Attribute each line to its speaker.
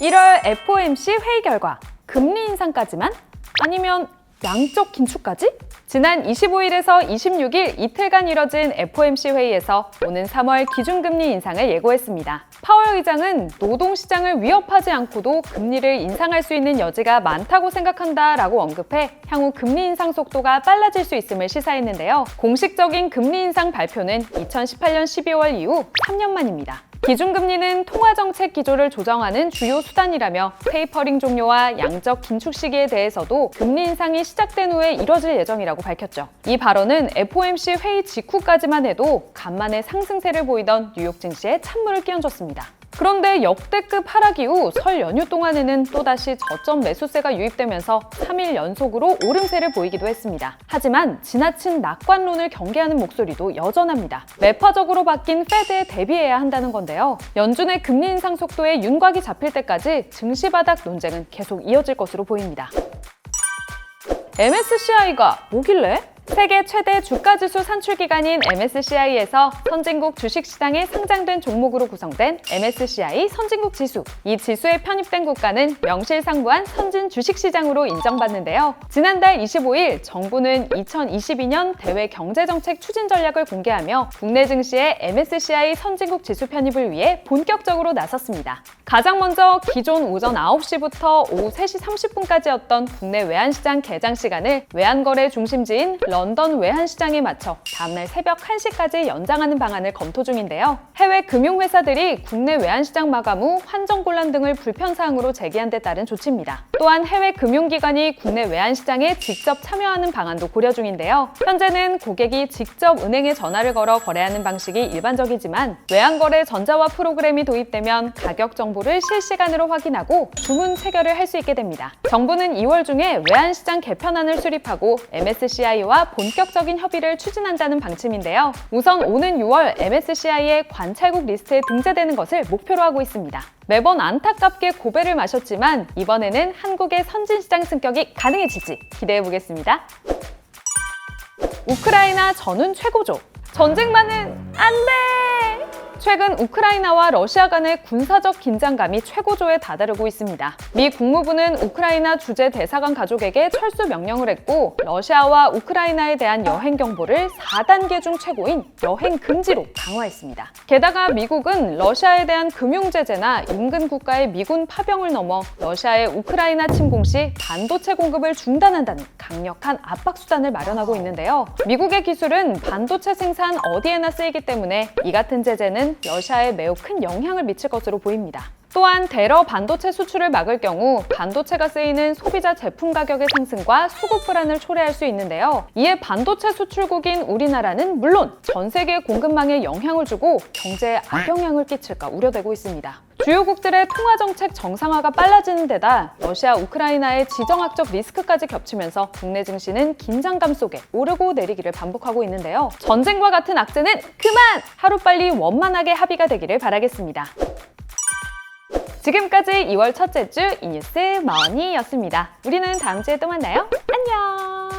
Speaker 1: 1월 FOMC 회의 결과 금리 인상까지만? 아니면 양적 긴축까지? 지난 25일에서 26일 이틀간 이뤄진 FOMC 회의에서 오는 3월 기준금리 인상을 예고했습니다. 파월 의장은 노동시장을 위협하지 않고도 금리를 인상할 수 있는 여지가 많다고 생각한다라고 언급해 향후 금리 인상 속도가 빨라질 수 있음을 시사했는데요. 공식적인 금리 인상 발표는 2018년 12월 이후 3년 만입니다. 기준금리는 통화정책 기조를 조정하는 주요 수단이라며 테이퍼링 종료와 양적 긴축 시기에 대해서도 금리 인상이 시작된 후에 이뤄질 예정이라고 밝혔죠. 이 발언은 FOMC 회의 직후까지만 해도 간만에 상승세를 보이던 뉴욕 증시에 찬물을 끼얹었습니다. 그런데 역대급 하락 이후 설 연휴 동안에는 또다시 저점 매수세가 유입되면서 3일 연속으로 오름세를 보이기도 했습니다. 하지만 지나친 낙관론을 경계하는 목소리도 여전합니다. 매파적으로 바뀐 패드에 대비해야 한다는 건데요. 연준의 금리 인상 속도에 윤곽이 잡힐 때까지 증시 바닥 논쟁은 계속 이어질 것으로 보입니다. MSCI가 뭐길래? 세계 최대 주가지수 산출기관인 MSCI에서 선진국 주식시장에 상장된 종목으로 구성된 MSCI 선진국 지수. 이 지수에 편입된 국가는 명실상부한 선진 주식시장으로 인정받는데요. 지난달 25일 정부는 2022년 대외 경제정책 추진 전략을 공개하며 국내 증시의 MSCI 선진국 지수 편입을 위해 본격적으로 나섰습니다. 가장 먼저 기존 오전 9시부터 오후 3시 30분까지였던 국내 외환시장 개장 시간을 외환거래 중심지인 런던 외환시장에 맞춰 다음날 새벽 1시까지 연장하는 방안을 검토 중인데요. 해외 금융회사들이 국내 외환시장 마감 후 환전곤란 등을 불편사항으로 제기한 데 따른 조치입니다. 또한 해외 금융기관이 국내 외환시장에 직접 참여하는 방안도 고려 중인데요. 현재는 고객이 직접 은행에 전화를 걸어 거래하는 방식이 일반적이지만 외환거래 전자화 프로그램이 도입되면 가격 정보를 실시간으로 확인하고 주문 체결을 할 수 있게 됩니다. 정부는 2월 중에 외환시장 개편안을 수립하고 MSCI와 본격적인 협의를 추진한다는 방침인데요. 우선 오는 6월 MSCI의 관찰국 리스트에 등재되는 것을 목표로 하고 있습니다. 매번 안타깝게 고배를 마셨지만 이번에는 한국의 선진시장 승격이 가능해질지 기대해보겠습니다. 우크라이나 전운 최고조. 전쟁만은 안 돼! 최근 우크라이나와 러시아 간의 군사적 긴장감이 최고조에 다다르고 있습니다. 미 국무부는 우크라이나 주재 대사관 가족에게 철수 명령을 했고 러시아와 우크라이나에 대한 여행 경보를 4단계 중 최고인 여행 금지로 강화했습니다. 게다가 미국은 러시아에 대한 금융 제재나 인근 국가의 미군 파병을 넘어 러시아의 우크라이나 침공 시 반도체 공급을 중단한다는 강력한 압박 수단을 마련하고 있는데요. 미국의 기술은 반도체 생산 어디에나 쓰이기 때문에 이 같은 제재는 러시아에 매우 큰 영향을 미칠 것으로 보입니다. 또한 대러 반도체 수출을 막을 경우 반도체가 쓰이는 소비자 제품 가격의 상승과 수급 불안을 초래할 수 있는데요. 이에 반도체 수출국인 우리나라는 물론 전 세계 공급망에 영향을 주고 경제에 악영향을 끼칠까 우려되고 있습니다. 주요국들의 통화정책 정상화가 빨라지는 데다 러시아, 우크라이나의 지정학적 리스크까지 겹치면서 국내 증시는 긴장감 속에 오르고 내리기를 반복하고 있는데요. 전쟁과 같은 악재는 그만! 하루빨리 원만하게 합의가 되기를 바라겠습니다. 지금까지 2월 첫째 주 이뉴스 머니였습니다. 우리는 다음 주에 또 만나요. 안녕!